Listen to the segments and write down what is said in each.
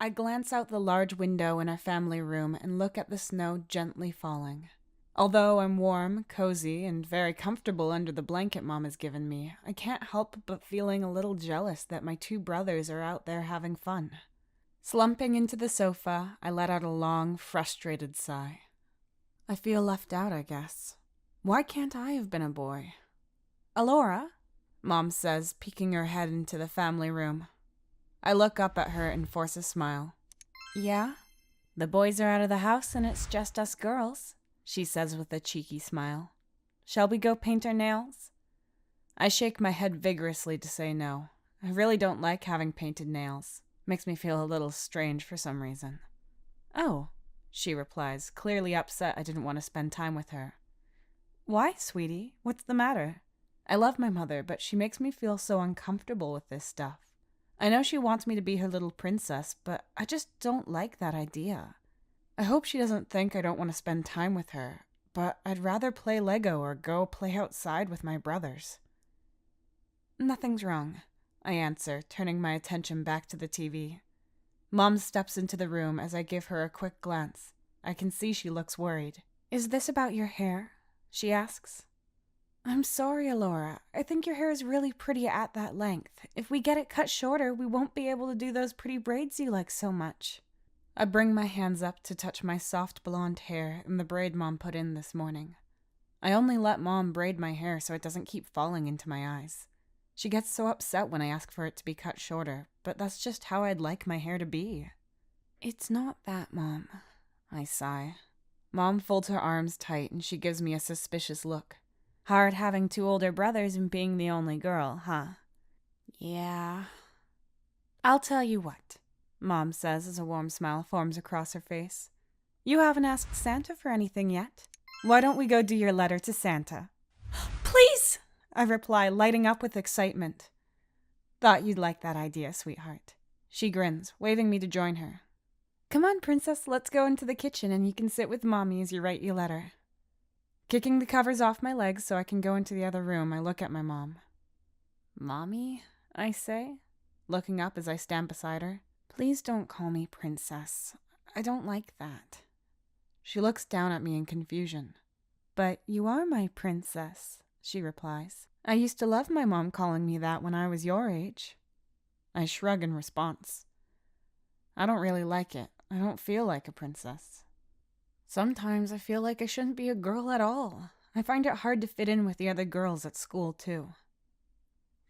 I glance out the large window in our family room and look at the snow gently falling. Although I'm warm, cozy, and very comfortable under the blanket Mom has given me, I can't help but feeling a little jealous that my two brothers are out there having fun. Slumping into the sofa, I let out a long, frustrated sigh. I feel left out, I guess. Why can't I have been a boy? Alora, Mom says, peeking her head into the family room. I look up at her and force a smile. Yeah? The boys are out of the house and it's just us girls, she says with a cheeky smile. Shall we go paint our nails? I shake my head vigorously to say no. I really don't like having painted nails. Makes me feel a little strange for some reason. Oh, she replies, clearly upset I didn't want to spend time with her. Why, sweetie? What's the matter? I love my mother, but she makes me feel so uncomfortable with this stuff. I know she wants me to be her little princess, but I just don't like that idea. I hope she doesn't think I don't want to spend time with her, but I'd rather play Lego or go play outside with my brothers. Nothing's wrong, I answer, turning my attention back to the TV. Mom steps into the room as I give her a quick glance. I can see she looks worried. Is this about your hair? She asks. I'm sorry, Alora. I think your hair is really pretty at that length. If we get it cut shorter, we won't be able to do those pretty braids you like so much. I bring my hands up to touch my soft blonde hair in the braid Mom put in this morning. I only let Mom braid my hair so it doesn't keep falling into my eyes. She gets so upset when I ask for it to be cut shorter, but that's just how I'd like my hair to be. It's not that, Mom. I sigh. Mom folds her arms tight and she gives me a suspicious look. Hard having two older brothers and being the only girl, huh? Yeah. I'll tell you what, Mom says as a warm smile forms across her face. You haven't asked Santa for anything yet. Why don't we go do your letter to Santa? Please, I reply, lighting up with excitement. Thought you'd like that idea, sweetheart. She grins, waving me to join her. Come on, princess, let's go into the kitchen and you can sit with Mommy as you write your letter. Kicking the covers off my legs so I can go into the other room, I look at my mom. Mommy, I say, looking up as I stand beside her. Please don't call me princess. I don't like that. She looks down at me in confusion. But you are my princess, she replies. I used to love my mom calling me that when I was your age. I shrug in response. I don't really like it. I don't feel like a princess. Sometimes I feel like I shouldn't be a girl at all. I find it hard to fit in with the other girls at school, too.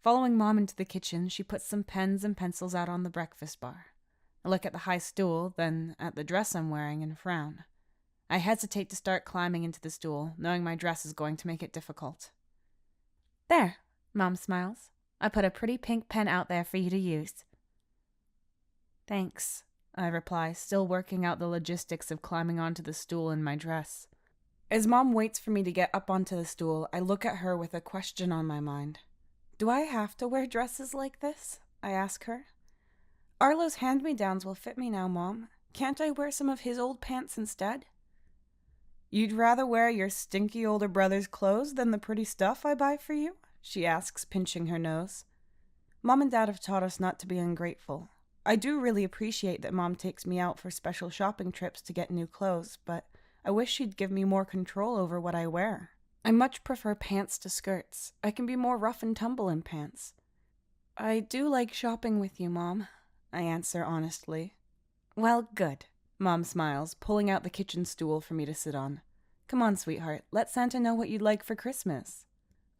Following Mom into the kitchen, she puts some pens and pencils out on the breakfast bar. I look at the high stool, then at the dress I'm wearing and frown. I hesitate to start climbing into the stool, knowing my dress is going to make it difficult. There, Mom smiles. I put a pretty pink pen out there for you to use. Thanks, I reply, still working out the logistics of climbing onto the stool in my dress. As Mom waits for me to get up onto the stool, I look at her with a question on my mind. Do I have to wear dresses like this? I ask her. Arlo's hand-me-downs will fit me now, Mom. Can't I wear some of his old pants instead? You'd rather wear your stinky older brother's clothes than the pretty stuff I buy for you? She asks, pinching her nose. Mom and Dad have taught us not to be ungrateful. I do really appreciate that Mom takes me out for special shopping trips to get new clothes, but I wish she'd give me more control over what I wear. I much prefer pants to skirts. I can be more rough and tumble in pants. I do like shopping with you, Mom, I answer honestly. Well, good, Mom smiles, pulling out the kitchen stool for me to sit on. Come on, sweetheart, let Santa know what you'd like for Christmas.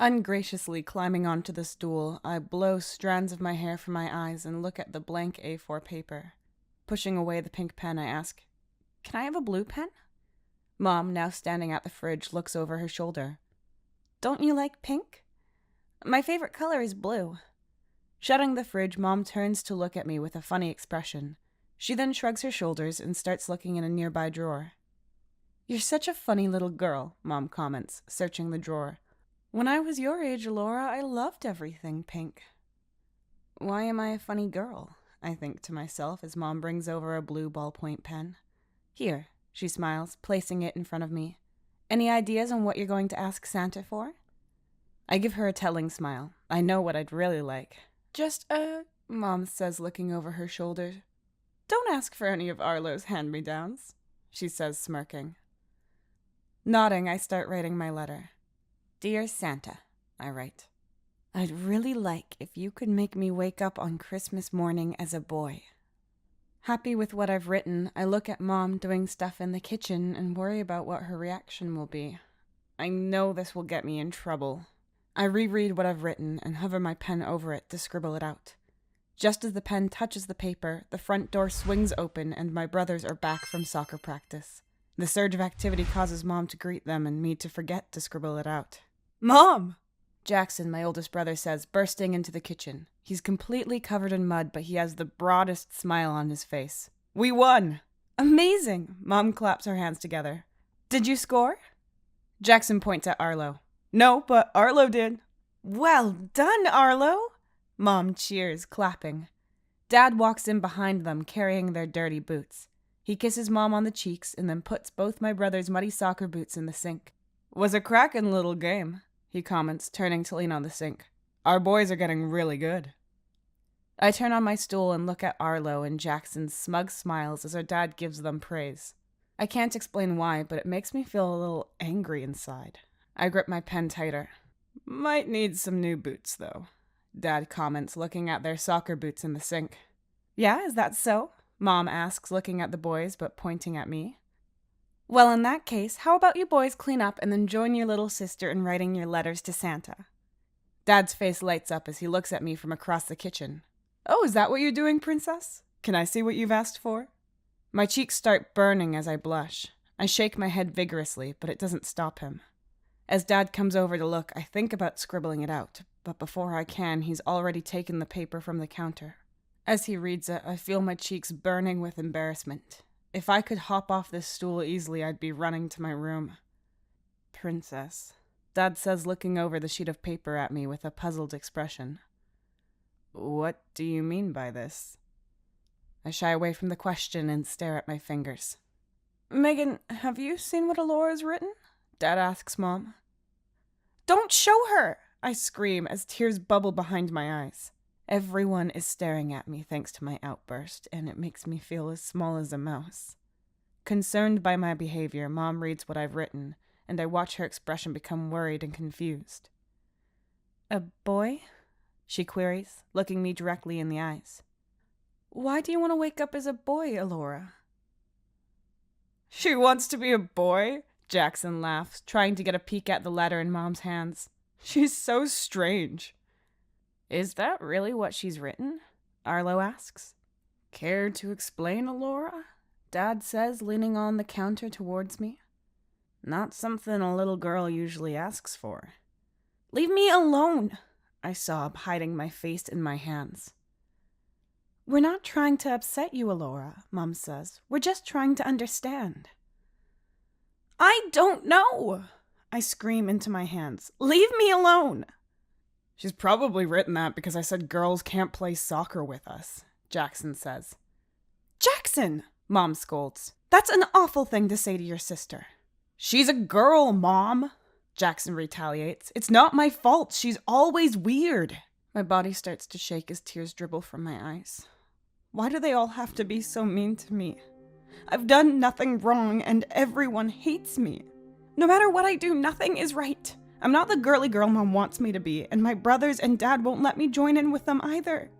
Ungraciously climbing onto the stool, I blow strands of my hair from my eyes and look at the blank A4 paper. Pushing away the pink pen, I ask, Can I have a blue pen? Mom, now standing at the fridge, looks over her shoulder. Don't you like pink? My favorite color is blue. Shutting the fridge, Mom turns to look at me with a funny expression. She then shrugs her shoulders and starts looking in a nearby drawer. You're such a funny little girl, Mom comments, searching the drawer. When I was your age, Alora, I loved everything pink. Why am I a funny girl? I think to myself as Mom brings over a blue ballpoint pen. Here, she smiles, placing it in front of me. Any ideas on what you're going to ask Santa for? I give her a telling smile. I know what I'd really like. Mom says, looking over her shoulder. Don't ask for any of Arlo's hand-me-downs, she says, smirking. Nodding, I start writing my letter. Dear Santa, I write. I'd really like if you could make me wake up on Christmas morning as a boy. Happy with what I've written, I look at Mom doing stuff in the kitchen and worry about what her reaction will be. I know this will get me in trouble. I reread what I've written and hover my pen over it to scribble it out. Just as the pen touches the paper, the front door swings open and my brothers are back from soccer practice. The surge of activity causes Mom to greet them and me to forget to scribble it out. Mom! Jackson, my oldest brother, says, bursting into the kitchen. He's completely covered in mud, but he has the broadest smile on his face. We won! Amazing! Mom claps her hands together. Did you score? Jackson points at Arlo. No, but Arlo did. Well done, Arlo! Mom cheers, clapping. Dad walks in behind them, carrying their dirty boots. He kisses Mom on the cheeks and then puts both my brothers' muddy soccer boots in the sink. Was a crackin' little game, he comments, turning to lean on the sink. Our boys are getting really good. I turn on my stool and look at Arlo and Jackson's smug smiles as our dad gives them praise. I can't explain why, but it makes me feel a little angry inside. I grip my pen tighter. Might need some new boots, though, Dad comments, looking at their soccer boots in the sink. Yeah, is that so? Mom asks, looking at the boys but pointing at me. Well, in that case, how about you boys clean up and then join your little sister in writing your letters to Santa? Dad's face lights up as he looks at me from across the kitchen. Oh, is that what you're doing, Princess? Can I see what you've asked for? My cheeks start burning as I blush. I shake my head vigorously, but it doesn't stop him. As Dad comes over to look, I think about scribbling it out, but before I can, he's already taken the paper from the counter. As he reads it, I feel my cheeks burning with embarrassment. If I could hop off this stool easily, I'd be running to my room. Princess, Dad says, looking over the sheet of paper at me with a puzzled expression. What do you mean by this? I shy away from the question and stare at my fingers. Megan, have you seen what Alora's written? Dad asks Mom. Don't show her! I scream as tears bubble behind my eyes. Everyone is staring at me thanks to my outburst, and it makes me feel as small as a mouse. Concerned by my behavior, Mom reads what I've written, and I watch her expression become worried and confused. A boy? She queries, looking me directly in the eyes. Why do you want to wake up as a boy, Alora? She wants to be a boy? Jackson laughs, trying to get a peek at the letter in Mom's hands. She's so strange. Is that really what she's written? Arlo asks. Care to explain, Alora? Dad says, leaning on the counter towards me. Not something a little girl usually asks for. Leave me alone, I sob, hiding my face in my hands. We're not trying to upset you, Alora, Mom says. We're just trying to understand. I don't know, I scream into my hands. Leave me alone. She's probably written that because I said girls can't play soccer with us, Jackson says. Jackson, Mom scolds. That's an awful thing to say to your sister. She's a girl, Mom, Jackson retaliates. It's not my fault. She's always weird. My body starts to shake as tears dribble from my eyes. Why do they all have to be so mean to me? I've done nothing wrong and everyone hates me. No matter what I do, nothing is right. I'm not the girly girl Mom wants me to be, and my brothers and Dad won't let me join in with them either.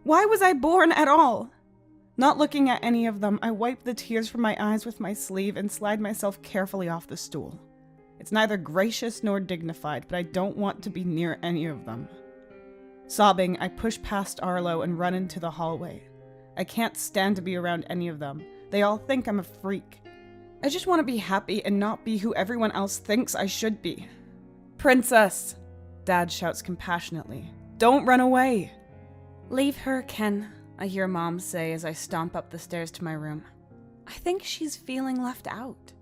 Why was I born at all? Not looking at any of them, I wipe the tears from my eyes with my sleeve and slide myself carefully off the stool. It's neither gracious nor dignified, but I don't want to be near any of them. Sobbing, I push past Arlo and run into the hallway. I can't stand to be around any of them. They all think I'm a freak. I just want to be happy and not be who everyone else thinks I should be. Princess, Dad shouts compassionately. Don't run away. Leave her, Ken, I hear Mom say as I stomp up the stairs to my room. I think she's feeling left out.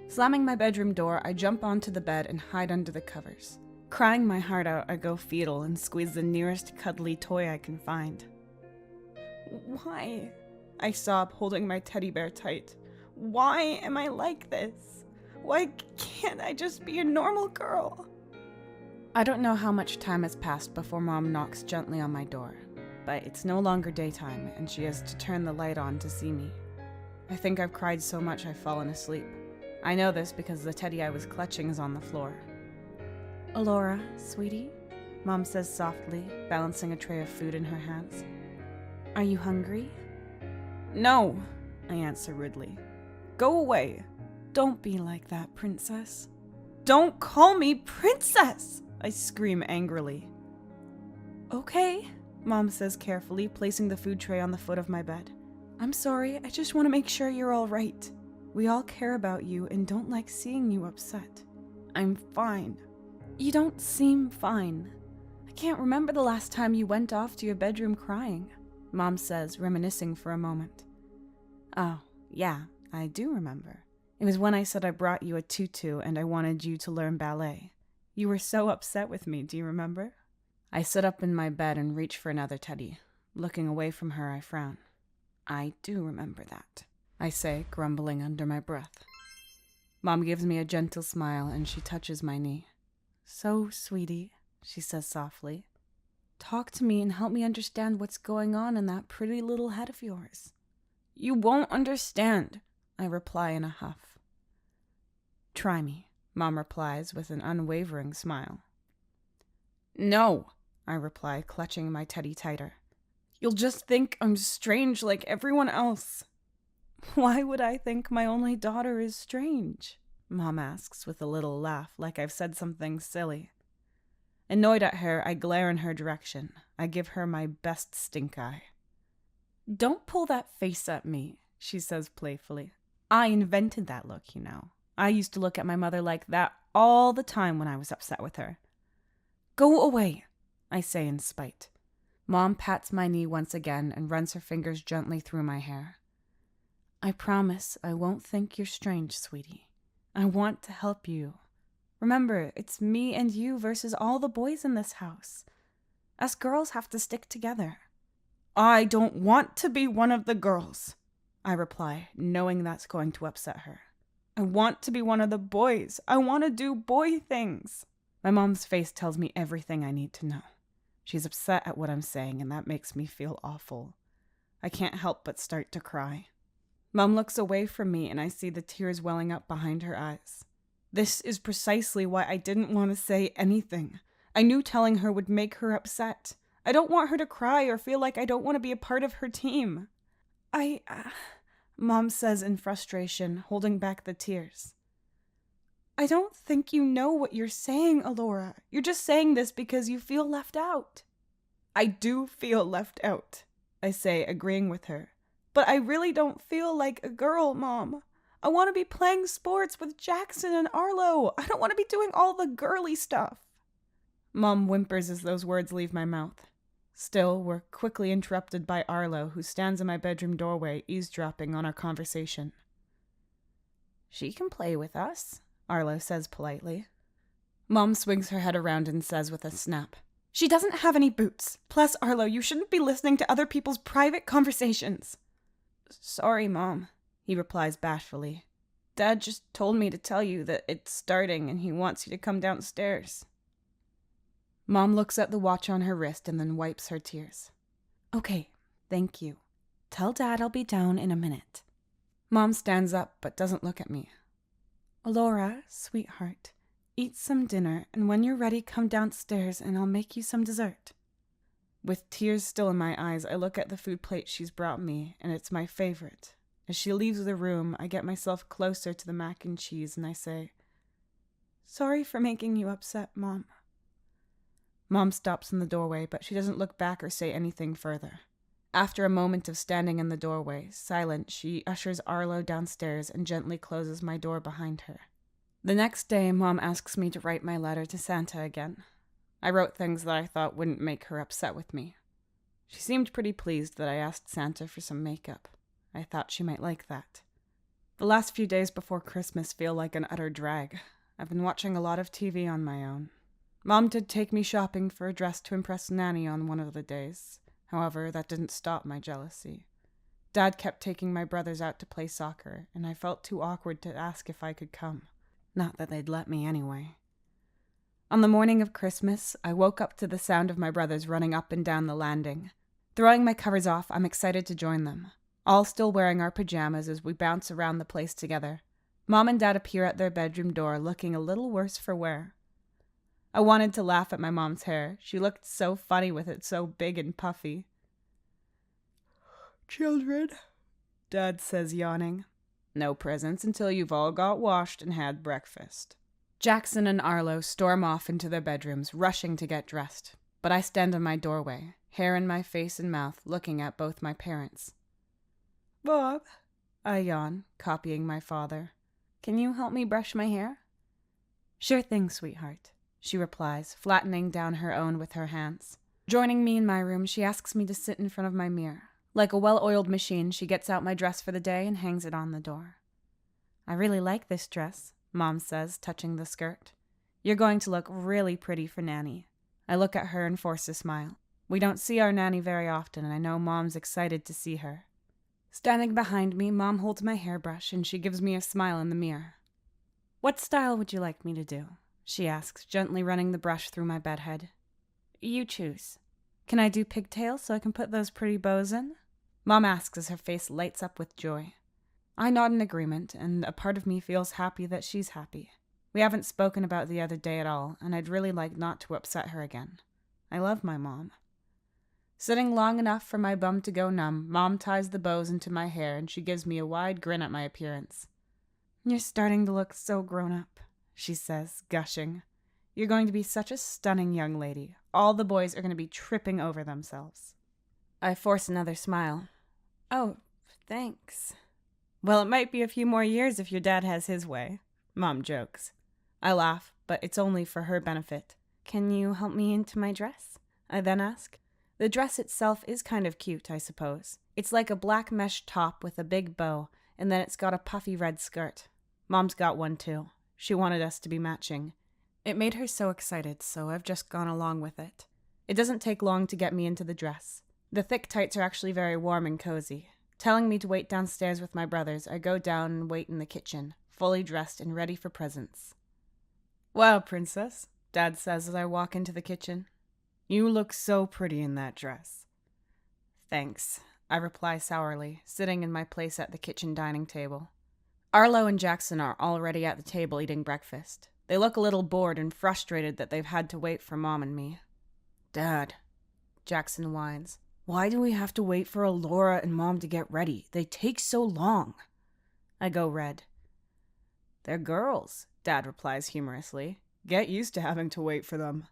Slamming my bedroom door, I jump onto the bed and hide under the covers. Crying my heart out, I go fetal and squeeze the nearest cuddly toy I can find. Why? I sob, holding my teddy bear tight. Why am I like this? Why can't I just be a normal girl? I don't know how much time has passed before Mom knocks gently on my door. but it's no longer daytime, and she has to turn the light on to see me. I think I've cried so much I've fallen asleep. I know this because the teddy I was clutching is on the floor. Alora, sweetie, Mom says softly, balancing a tray of food in her hands. Are you hungry? No, I answer rudely. Go away. Don't be like that, princess. Don't call me princess, I scream angrily. Okay, Mom says carefully, placing the food tray on the foot of my bed. I'm sorry, I just want to make sure you're all right. We all care about you and don't like seeing you upset. I'm fine. You don't seem fine. I can't remember the last time you went off to your bedroom crying, Mom says, reminiscing for a moment. Oh, yeah, I do remember. It was when I said I brought you a tutu and I wanted you to learn ballet. You were so upset with me, do you remember? I sit up in my bed and reach for another teddy. Looking away from her, I frown. I do remember that, I say, grumbling under my breath. Mom gives me a gentle smile and she touches my knee. So, sweetie, she says softly. Talk to me and help me understand what's going on in that pretty little head of yours. You won't understand, I reply in a huff. Try me, Mom replies with an unwavering smile. No, I reply, clutching my teddy tighter. You'll just think I'm strange like everyone else. Why would I think my only daughter is strange? Mom asks with a little laugh, like I've said something silly. Annoyed at her, I glare in her direction. I give her my best stink eye. Don't pull that face at me, she says playfully. I invented that look, you know. I used to look at my mother like that all the time when I was upset with her. Go away, I say in spite. Mom pats my knee once again and runs her fingers gently through my hair. I promise I won't think you're strange, sweetie. I want to help you. Remember, it's me and you versus all the boys in this house. Us girls have to stick together. I don't want to be one of the girls, I reply, knowing that's going to upset her. I want to be one of the boys. I want to do boy things. My mom's face tells me everything I need to know. She's upset at what I'm saying, and that makes me feel awful. I can't help but start to cry. Mom looks away from me, and I see the tears welling up behind her eyes. This is precisely why I didn't want to say anything. I knew telling her would make her upset. I don't want her to cry or feel like I don't want to be a part of her team. Mom says in frustration, holding back the tears. I don't think you know what you're saying, Alora. You're just saying this because you feel left out. I do feel left out, I say, agreeing with her. But I really don't feel like a girl, Mom. I want to be playing sports with Jackson and Arlo. I don't want to be doing all the girly stuff. Mom whimpers as those words leave my mouth. Still, we're quickly interrupted by Arlo, who stands in my bedroom doorway, eavesdropping on our conversation. She can play with us, Arlo says politely. Mom swings her head around and says with a snap, She doesn't have any boots. Plus, Arlo, you shouldn't be listening to other people's private conversations. Sorry, Mom, he replies bashfully. Dad just told me to tell you that it's starting and he wants you to come downstairs. Mom looks at the watch on her wrist and then wipes her tears. Okay, thank you. Tell Dad I'll be down in a minute. Mom stands up but doesn't look at me. Alora, sweetheart, eat some dinner and when you're ready come downstairs and I'll make you some dessert. With tears still in my eyes, I look at the food plate she's brought me and it's my favorite. As she leaves the room, I get myself closer to the mac and cheese and I say, Sorry for making you upset, Mom. Mom stops in the doorway, but she doesn't look back or say anything further. After a moment of standing in the doorway, silent, she ushers Arlo downstairs and gently closes my door behind her. The next day, Mom asks me to write my letter to Santa again. I wrote things that I thought wouldn't make her upset with me. She seemed pretty pleased that I asked Santa for some makeup. I thought she might like that. The last few days before Christmas feel like an utter drag. I've been watching a lot of TV on my own. Mom did take me shopping for a dress to impress Nanny on one of the days. However, that didn't stop my jealousy. Dad kept taking my brothers out to play soccer, and I felt too awkward to ask if I could come. Not that they'd let me anyway. On the morning of Christmas, I woke up to the sound of my brothers running up and down the landing. Throwing my covers off, I'm excited to join them, all still wearing our pajamas as we bounce around the place together. Mom and Dad appear at their bedroom door looking a little worse for wear. I wanted to laugh at my mom's hair. She looked so funny with it so big and puffy. "Children," Dad says, yawning. "No presents until you've all got washed and had breakfast." Jackson and Arlo storm off into their bedrooms, rushing to get dressed. But I stand in my doorway, hair in my face and mouth, looking at both my parents. "Bob," I yawn, copying my father. "Can you help me brush my hair?" "Sure thing, sweetheart," she replies, flattening down her own with her hands. Joining me in my room, she asks me to sit in front of my mirror. Like a well-oiled machine, she gets out my dress for the day and hangs it on the door. "I really like this dress," Mom says, touching the skirt. "You're going to look really pretty for Nanny." I look at her and force a smile. We don't see our Nanny very often, and I know Mom's excited to see her. Standing behind me, Mom holds my hairbrush and she gives me a smile in the mirror. "What style would you like me to do?" she asks, gently running the brush through my bedhead. "You choose. Can I do pigtails so I can put those pretty bows in?" Mom asks as her face lights up with joy. I nod in agreement, and a part of me feels happy that she's happy. We haven't spoken about the other day at all, and I'd really like not to upset her again. I love my mom. Sitting long enough for my bum to go numb, Mom ties the bows into my hair and she gives me a wide grin at my appearance. "You're starting to look so grown up," she says, gushing. "You're going to be such a stunning young lady. All the boys are going to be tripping over themselves." I force another smile. "Oh, thanks." "Well, it might be a few more years if your dad has his way," Mom jokes. I laugh, but it's only for her benefit. "Can you help me into my dress?" I then ask. The dress itself is kind of cute, I suppose. It's like a black mesh top with a big bow, and then it's got a puffy red skirt. Mom's got one too. She wanted us to be matching. It made her so excited, so I've just gone along with it. It doesn't take long to get me into the dress. The thick tights are actually very warm and cozy. Telling me to wait downstairs with my brothers, I go down and wait in the kitchen, fully dressed and ready for presents. "Wow, Princess," Dad says as I walk into the kitchen. "You look so pretty in that dress." "Thanks," I reply sourly, sitting in my place at the kitchen dining table. Arlo and Jackson are already at the table eating breakfast. They look a little bored and frustrated that they've had to wait for Mom and me. "Dad," Jackson whines, "why do we have to wait for Alora and Mom to get ready? They take so long." I go red. "They're girls," Dad replies humorously. "Get used to having to wait for them."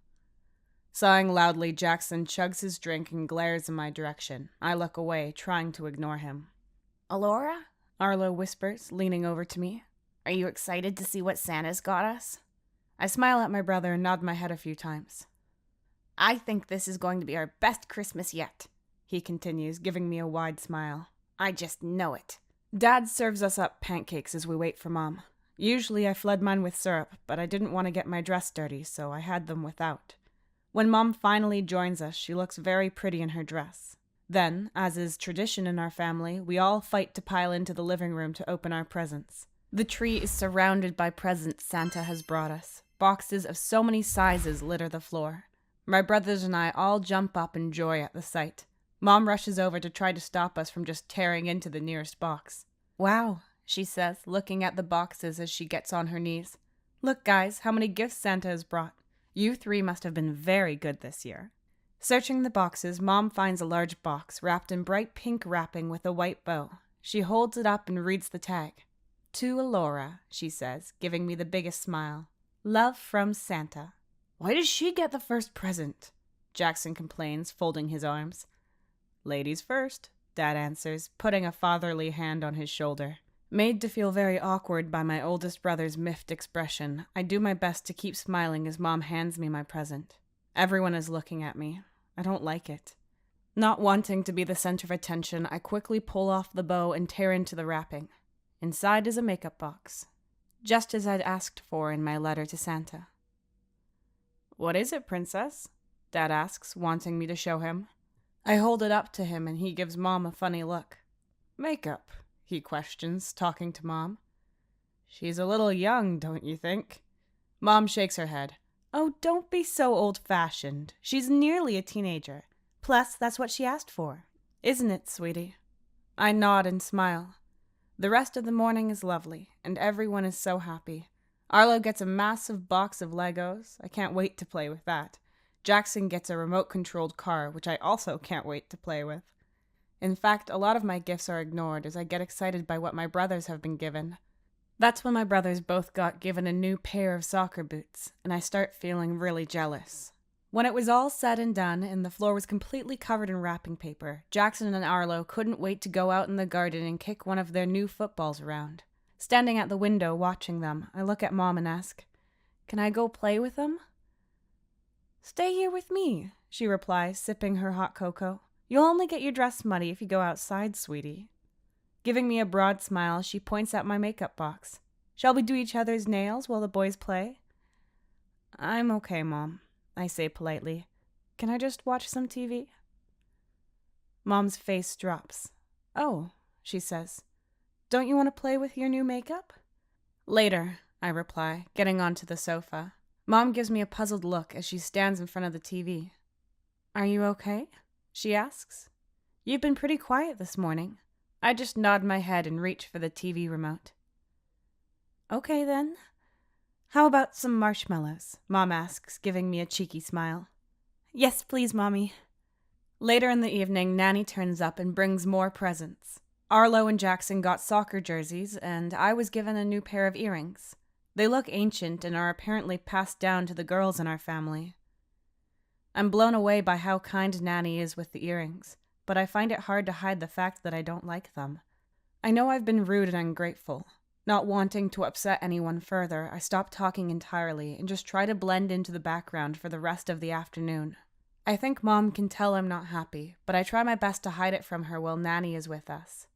Sighing loudly, Jackson chugs his drink and glares in my direction. I look away, trying to ignore him. "Alora?" Arlo whispers, leaning over to me. "Are you excited to see what Santa's got us?" I smile at my brother and nod my head a few times. "I think this is going to be our best Christmas yet," he continues, giving me a wide smile. "I just know it." Dad serves us up pancakes as we wait for Mom. Usually I flood mine with syrup, but I didn't want to get my dress dirty, so I had them without. When Mom finally joins us, she looks very pretty in her dress. Then, as is tradition in our family, we all fight to pile into the living room to open our presents. The tree is surrounded by presents Santa has brought us. Boxes of so many sizes litter the floor. My brothers and I all jump up in joy at the sight. Mom rushes over to try to stop us from just tearing into the nearest box. "Wow," she says, looking at the boxes as she gets on her knees. "Look, guys, how many gifts Santa has brought. You three must have been very good this year." Searching the boxes, Mom finds a large box wrapped in bright pink wrapping with a white bow. She holds it up and reads the tag. "To Alora," she says, giving me the biggest smile. "Love from Santa." "Why does she get the first present?" Jackson complains, folding his arms. "Ladies first," Dad answers, putting a fatherly hand on his shoulder. Made to feel very awkward by my oldest brother's miffed expression, I do my best to keep smiling as Mom hands me my present. Everyone is looking at me. I don't like it. Not wanting to be the center of attention, I quickly pull off the bow and tear into the wrapping. Inside is a makeup box, just as I'd asked for in my letter to Santa. "What is it, Princess?" Dad asks, wanting me to show him. I hold it up to him and he gives Mom a funny look. "Makeup?" he questions, talking to Mom. "She's a little young, don't you think?" Mom shakes her head. "Oh, don't be so old-fashioned. She's nearly a teenager. Plus, that's what she asked for. Isn't it, sweetie? I nod and smile. The rest of the morning is lovely, and everyone is so happy. Arlo gets a massive box of Legos. I can't wait to play with that. Jackson gets a remote-controlled car, which I also can't wait to play with. In fact, a lot of my gifts are ignored as I get excited by what my brothers have been given. That's when my brothers both got given a new pair of soccer boots, and I start feeling really jealous. When it was all said and done, and the floor was completely covered in wrapping paper, Jackson and Arlo couldn't wait to go out in the garden and kick one of their new footballs around. Standing at the window watching them, I look at Mom and ask, "Can I go play with them?" "Stay here with me," she replies, sipping her hot cocoa. "You'll only get your dress muddy if you go outside, sweetie." Giving me a broad smile, she points at my makeup box. "Shall we do each other's nails while the boys play?" "I'm okay, Mom," I say politely. "Can I just watch some TV?" Mom's face drops. "Oh," she says. "Don't you want to play with your new makeup?" "Later," I reply, getting onto the sofa. Mom gives me a puzzled look as she stands in front of the TV. "Are you okay?" she asks. "You've been pretty quiet this morning." I just nod my head and reach for the TV remote. "Okay, then. How about some marshmallows?" Mom asks, giving me a cheeky smile. "Yes, please, Mommy." Later in the evening, Nanny turns up and brings more presents. Arlo and Jackson got soccer jerseys, and I was given a new pair of earrings. They look ancient and are apparently passed down to the girls in our family. I'm blown away by how kind Nanny is with the earrings, but I find it hard to hide the fact that I don't like them. I know I've been rude and ungrateful. Not wanting to upset anyone further, I stop talking entirely and just try to blend into the background for the rest of the afternoon. I think Mom can tell I'm not happy, but I try my best to hide it from her while Nanny is with us.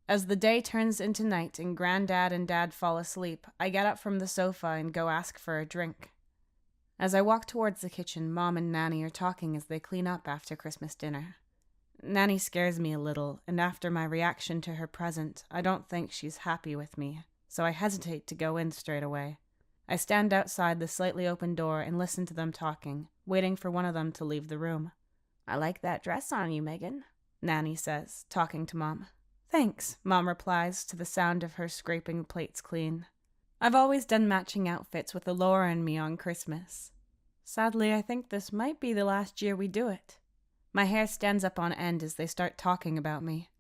As the day turns into night and Granddad and Dad fall asleep, I get up from the sofa and go ask for a drink. As I walk towards the kitchen, Mom and Nanny are talking as they clean up after Christmas dinner. Nanny scares me a little, and after my reaction to her present, I don't think she's happy with me, so I hesitate to go in straight away. I stand outside the slightly open door and listen to them talking, waiting for one of them to leave the room. "I like that dress on you, Megan," Nanny says, talking to Mom. "Thanks," Mom replies to the sound of her scraping plates clean. I've always done matching outfits with Alora and me on Christmas. Sadly, I think this might be the last year we do it. My hair stands up on end as they start talking about me.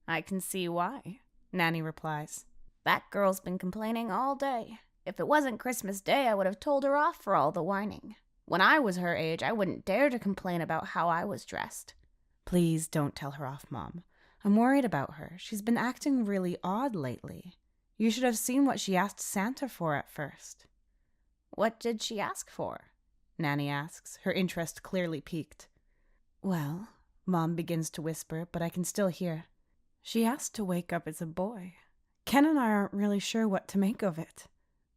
"I can see why," Nanny replies. "That girl's been complaining all day. If it wasn't Christmas Day, I would have told her off for all the whining. When I was her age, I wouldn't dare to complain about how I was dressed." "Please don't tell her off, Mom. I'm worried about her. She's been acting really odd lately. You should have seen what she asked Santa for at first." "What did she ask for?" Nanny asks, her interest clearly piqued. "Well," Mom begins to whisper, but I can still hear. "She asked to wake up as a boy. Ken and I aren't really sure what to make of it."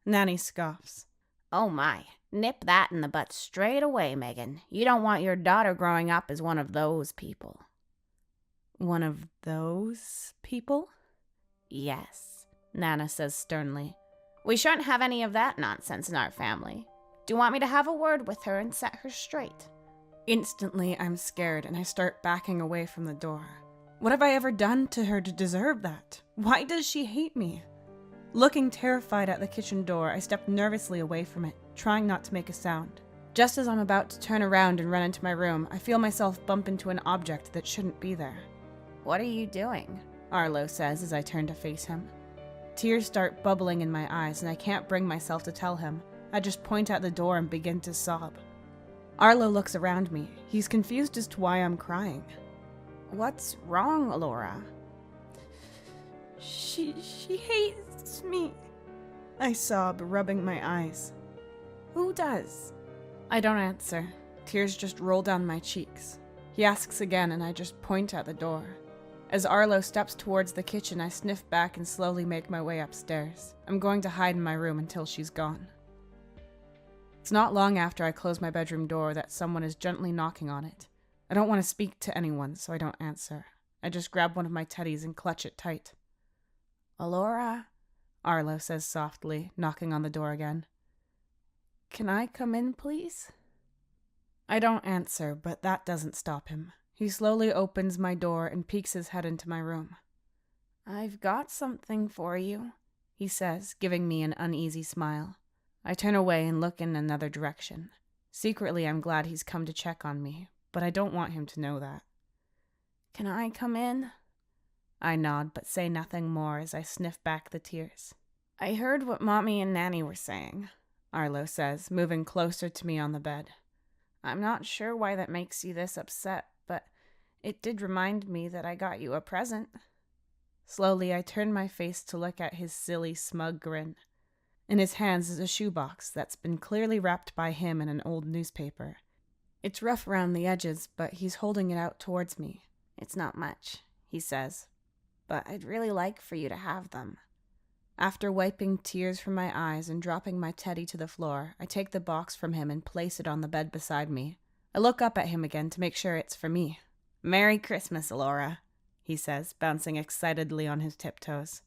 Nanny scoffs. "Oh my, nip that in the butt straight away, Megan. You don't want your daughter growing up as one of those people." "One of those people?" "Yes," Nana says sternly. "We shouldn't have any of that nonsense in our family. Do you want me to have a word with her and set her straight?" Instantly, I'm scared and I start backing away from the door. What have I ever done to her to deserve that? Why does she hate me? Looking terrified at the kitchen door, I step nervously away from it, trying not to make a sound. Just as I'm about to turn around and run into my room, I feel myself bump into an object that shouldn't be there. "What are you doing?" Arlo says as I turn to face him. Tears start bubbling in my eyes and I can't bring myself to tell him. I just point at the door and begin to sob. Arlo looks around me. He's confused as to why I'm crying. "What's wrong, Alora?" She hates me," I sob, rubbing my eyes. "Who does?" I don't answer. Tears just roll down my cheeks. He asks again and I just point at the door. As Arlo steps towards the kitchen, I sniff back and slowly make my way upstairs. I'm going to hide in my room until she's gone. It's not long after I close my bedroom door that someone is gently knocking on it. I don't want to speak to anyone, so I don't answer. I just grab one of my teddies and clutch it tight. "Alora," Arlo says softly, knocking on the door again. "Can I come in, please?" I don't answer, but that doesn't stop him. He slowly opens my door and peeks his head into my room. "I've got something for you," he says, giving me an uneasy smile. I turn away and look in another direction. Secretly, I'm glad he's come to check on me, but I don't want him to know that. "Can I come in?" I nod, but say nothing more as I sniff back the tears. "I heard what Mommy and Nanny were saying," Arlo says, moving closer to me on the bed. "I'm not sure why that makes you this upset, but it did remind me that I got you a present." Slowly, I turn my face to look at his silly, smug grin. In his hands is a shoebox that's been clearly wrapped by him in an old newspaper. It's rough around the edges, but he's holding it out towards me. "It's not much," he says, "but I'd really like for you to have them." After wiping tears from my eyes and dropping my teddy to the floor, I take the box from him and place it on the bed beside me. I look up at him again to make sure it's for me. "Merry Christmas, Alora," he says, bouncing excitedly on his tiptoes.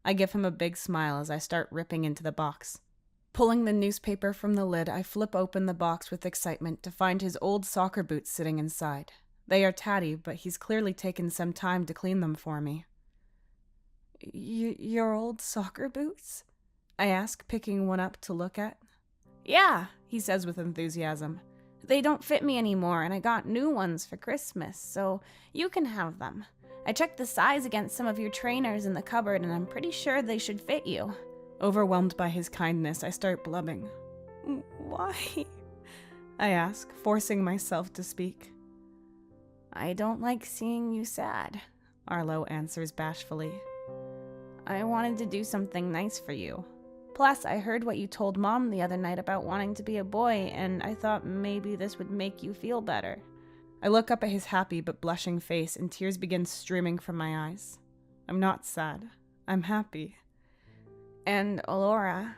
I give him a big smile as I start ripping into the box. Pulling the newspaper from the lid, I flip open the box with excitement to find his old soccer boots sitting inside. They are tatty, but he's clearly taken some time to clean them for me. Your old soccer boots?" I ask, picking one up to look at. "Yeah," he says with enthusiasm. "They don't fit me anymore, and I got new ones for Christmas, so you can have them. I checked the size against some of your trainers in the cupboard, and I'm pretty sure they should fit you." Overwhelmed by his kindness, I start blubbing. "Why?" I ask, forcing myself to speak. "I don't like seeing you sad," Arlo answers bashfully. "I wanted to do something nice for you. Plus, I heard what you told Mom the other night about wanting to be a boy, and I thought maybe this would make you feel better." I look up at his happy but blushing face, and tears begin streaming from my eyes. I'm not sad. I'm happy. "And, Alora,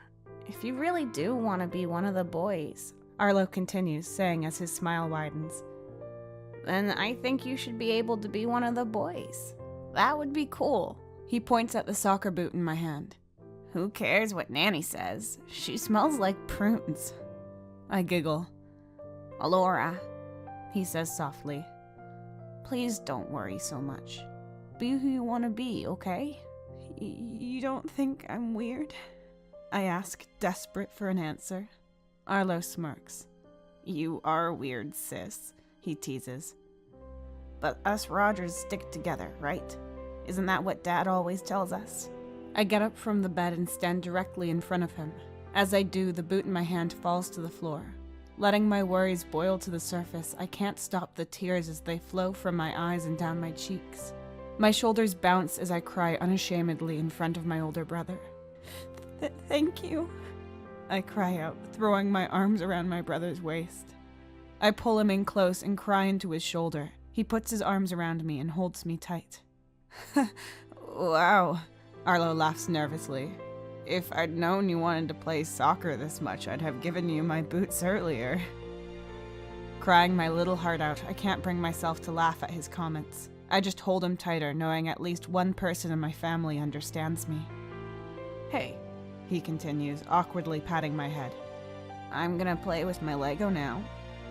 if you really do want to be one of the boys," Arlo continues, saying as his smile widens, "then I think you should be able to be one of the boys. That would be cool." He points at the soccer boot in my hand. "Who cares what Nanny says? She smells like prunes." I giggle. "Alora," he says softly, "please don't worry so much. Be who you want to be, okay?" You don't think I'm weird?" I ask, desperate for an answer. Arlo smirks. "You are weird, sis," he teases. "But us Rogers stick together, right? Isn't that what Dad always tells us?" I get up from the bed and stand directly in front of him. As I do, the boot in my hand falls to the floor. Letting my worries boil to the surface, I can't stop the tears as they flow from my eyes and down my cheeks. My shoulders bounce as I cry unashamedly in front of my older brother. Thank you," I cry out, throwing my arms around my brother's waist. I pull him in close and cry into his shoulder. He puts his arms around me and holds me tight. "Wow," Arlo laughs nervously. "If I'd known you wanted to play soccer this much, I'd have given you my boots earlier." Crying my little heart out, I can't bring myself to laugh at his comments. I just hold him tighter, knowing at least one person in my family understands me. "Hey," he continues, awkwardly patting my head. "I'm gonna play with my Lego now.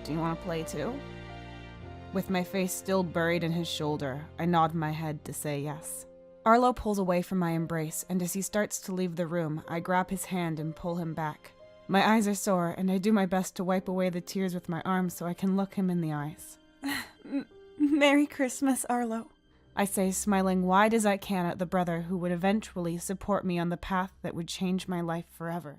Do you want to play too?" With my face still buried in his shoulder, I nod my head to say yes. Arlo pulls away from my embrace, and as he starts to leave the room, I grab his hand and pull him back. My eyes are sore, and I do my best to wipe away the tears with my arms so I can look him in the eyes. "Merry Christmas, Arlo," I say, smiling wide as I can at the brother who would eventually support me on the path that would change my life forever.